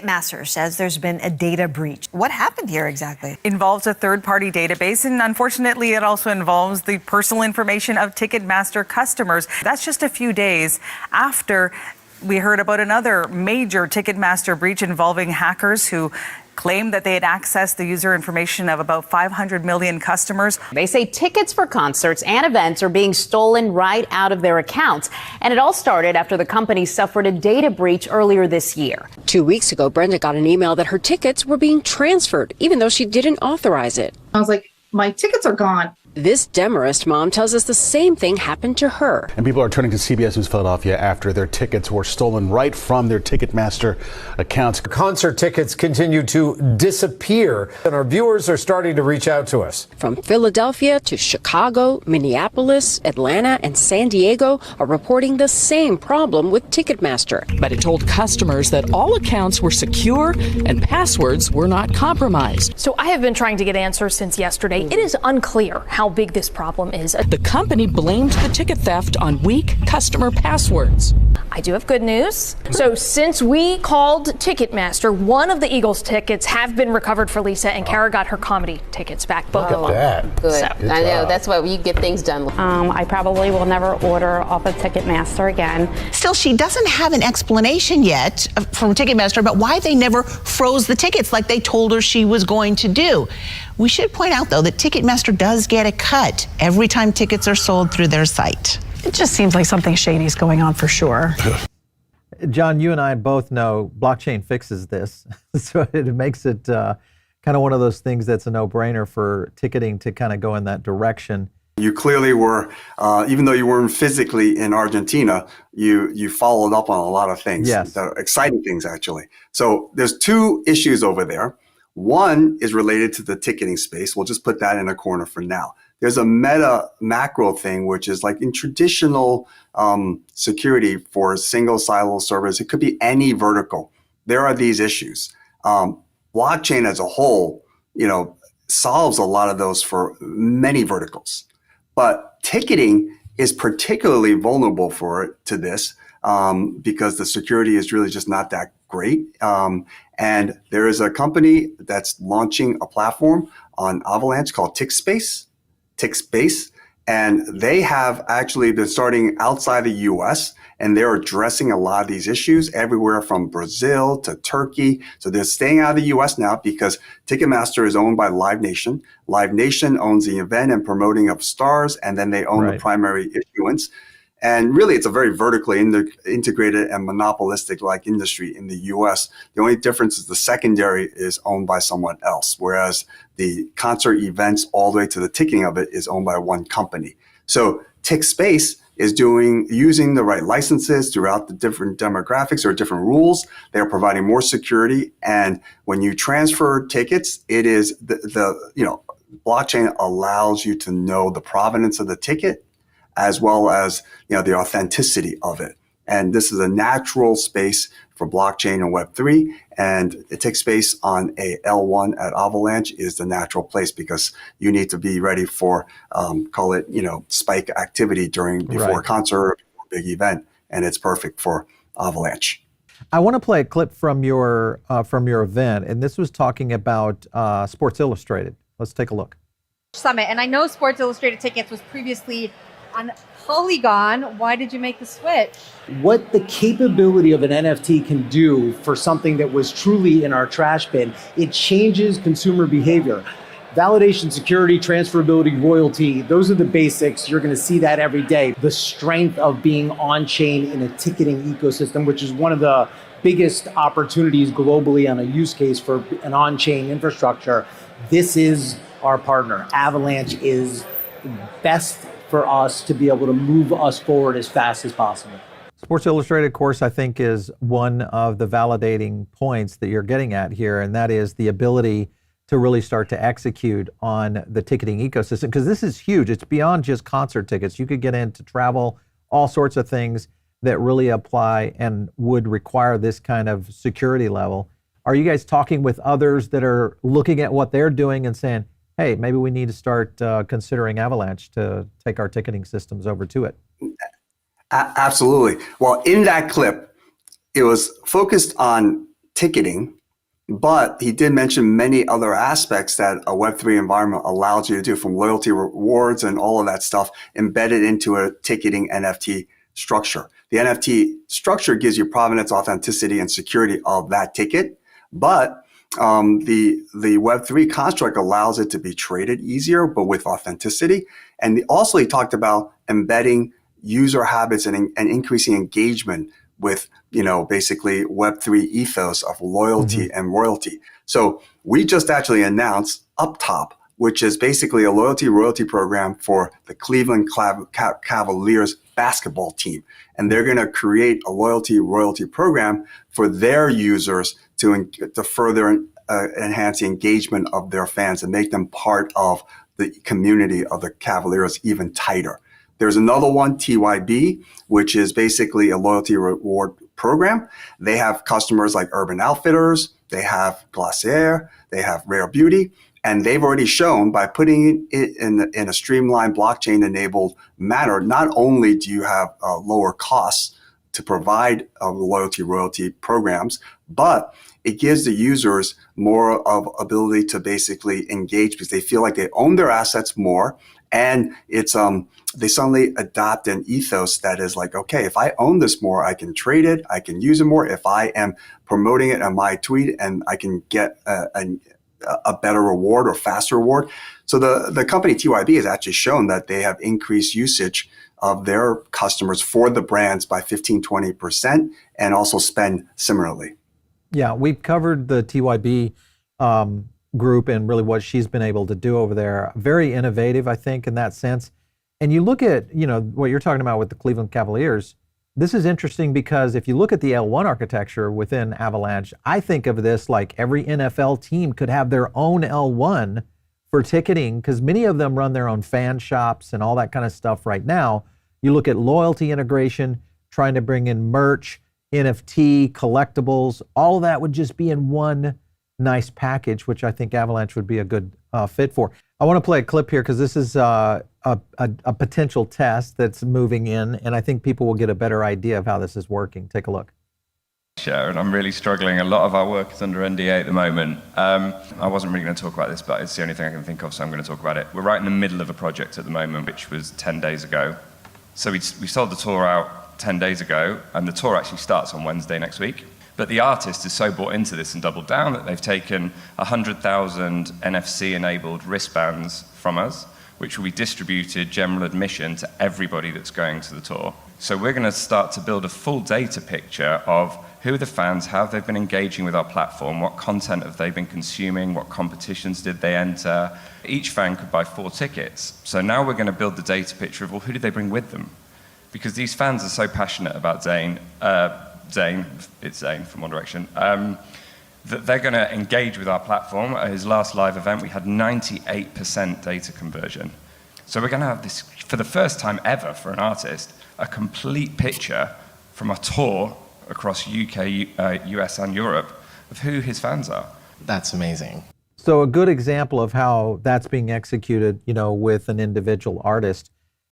Ticketmaster says there's been a data breach. What happened here exactly? Involves a third-party database, and unfortunately, it also involves the personal information of Ticketmaster customers. That's just a few days after we heard about another major Ticketmaster breach involving hackers who claimed that they had accessed the user information of about 500 million customers. They say tickets for concerts and events are being stolen right out of their accounts. And it all started after the company suffered a data breach earlier this year. 2 weeks ago, Brenda got an email that her tickets were being transferred, even though she didn't authorize it. I was like, my tickets are gone. This Demarest mom tells us the same thing happened to her. And people are turning to CBS News Philadelphia after their tickets were stolen right from their Ticketmaster accounts. Concert tickets continue to disappear, and our viewers are starting to reach out to us. From Philadelphia to Chicago, Minneapolis, Atlanta, and San Diego are reporting the same problem with Ticketmaster. But it told customers that all accounts were secure and passwords were not compromised. So I have been trying to get answers since yesterday. It is unclear how big this problem is. The company blamed the ticket theft on weak customer passwords. I do have good news. So since we called Ticketmaster, one of the Eagles tickets have been recovered for Lisa, and Kara got her comedy tickets back. Both of them. That. Good. So. I know. That's why you get things done. I probably will never order off of Ticketmaster again. Still, she doesn't have an explanation yet from Ticketmaster about why they never froze the tickets like they told her she was going to do. We should point out, though, that Ticketmaster does get a cut every time tickets are sold through their site. It just seems like something shady is going on for sure. John, you and I both know blockchain fixes this. So it makes it kind of one of those things that's a no-brainer for ticketing to kind of go in that direction. You clearly were, even though you weren't physically in Argentina, you followed up on a lot of things. Yes. Exciting things, actually. So there's two issues over there. One is related to the ticketing space. We'll just put that in a corner for now. There's a meta macro thing, which is like in traditional security for single silo servers, it could be any vertical. There are these issues. Blockchain as a whole, solves a lot of those for many verticals. But ticketing is particularly vulnerable to this because the security is really just not that great. And there is a company that's launching a platform on Avalanche called Tickspace, and they have actually been starting outside the US, and they're addressing a lot of these issues everywhere from Brazil to Turkey. So they're staying out of the US now because Ticketmaster is owned by Live Nation. Live Nation owns the event and promoting of stars, and then they own the primary issuance. And really, it's a very vertically integrated and monopolistic like industry in the US. The only difference is the secondary is owned by someone else, whereas the concert events all the way to the ticketing of it is owned by one company. So Tickspace is using the right licenses throughout the different demographics or different rules. They are providing more security. And when you transfer tickets, it is blockchain allows you to know the provenance of the ticket, as well as the authenticity of it. And this is a natural space for blockchain and Web3, and it takes space on a L1 at Avalanche is the natural place because you need to be ready for, call it, spike activity before a concert or a big event, and it's perfect for Avalanche. I want to play a clip from your event, and this was talking about Sports Illustrated. Let's take a look. Summit, and I know Sports Illustrated tickets was previously on Polygon. Why did you make the switch? What the capability of an NFT can do for something that was truly in our trash bin, it changes consumer behavior. Validation, security, transferability, royalty, those are the basics. You're going to see that every day. The strength of being on-chain in a ticketing ecosystem, which is one of the biggest opportunities globally on a use case for an on-chain infrastructure. This is our partner. Avalanche is best for us to be able to move us forward as fast as possible. Sports Illustrated, of course, I think is one of the validating points that you're getting at here, and that is the ability to really start to execute on the ticketing ecosystem, because this is huge. It's beyond just concert tickets. You could get into travel, all sorts of things that really apply and would require this kind of security level. Are you guys talking with others that are looking at what they're doing and saying, hey, maybe we need to start considering Avalanche to take our ticketing systems over to it? Absolutely. Well, in that clip, it was focused on ticketing But he did mention many other aspects that a Web3 environment allows you to do, from loyalty rewards and all of that stuff embedded into a ticketing NFT structure. The NFT structure gives you provenance, authenticity, and security of that ticket. But the Web3 construct allows it to be traded easier, but with authenticity. And also he talked about embedding user habits and increasing engagement with, basically Web3 ethos of loyalty and royalty. So we just actually announced Up Top, which is basically a royalty program for the Cleveland Cavaliers basketball team. And they're going to create a royalty program for their users to further enhance the engagement of their fans and make them part of the community of the Cavaliers even tighter. There's another one, TYB, which is basically a loyalty reward program. They have customers like Urban Outfitters, they have Glacier, they have Rare Beauty, and they've already shown by putting it in a streamlined blockchain-enabled manner, not only do you have lower costs to provide royalty programs, but it gives the users more of ability to basically engage because they feel like they own their assets more. And it's they suddenly adopt an ethos that is like, okay, if I own this more, I can trade it, I can use it more. If I am promoting it on my tweet, and I can get a better reward or faster reward. So the company TYB has actually shown that they have increased usage of their customers for the brands by 15-20%, and also spend similarly. Yeah, we've covered the TYB group and really what she's been able to do over there. Very innovative, I think, in that sense. And you look at, what you're talking about with the Cleveland Cavaliers. This is interesting because if you look at the L1 architecture within Avalanche, I think of this like every NFL team could have their own L1 for ticketing, because many of them run their own fan shops and all that kind of stuff right now. You look at loyalty integration, trying to bring in merch, NFT, collectibles, all of that would just be in one nice package, which I think Avalanche would be a good fit for. I want to play a clip here because this is a potential test that's moving in, and I think people will get a better idea of how this is working. Take a look. And I'm really struggling. A lot of our work is under NDA at the moment. I wasn't really going to talk about this, but it's the only thing I can think of, so I'm going to talk about it. We're right in the middle of a project at the moment, which was 10 days ago. So we sold the tour out 10 days ago, and the tour actually starts on Wednesday next week. But the artist is so bought into this and doubled down that they've taken 100,000 NFC-enabled wristbands from us, which will be distributed general admission to everybody that's going to the tour. So we're going to start to build a full data picture of who are the fans, how they've been engaging with our platform, what content have they been consuming, what competitions did they enter. Each fan could buy 4 tickets. So now we're going to build the data picture of, well, who did they bring with them? Because these fans are so passionate about Zayn, it's Zayn from One Direction, that they're going to engage with our platform. At his last live event, we had 98% data conversion. So we're going to have this, for the first time ever for an artist, a complete picture from a tour across UK, US, and Europe of who his fans are. That's amazing. So a good example of how that's being executed, with an individual artist.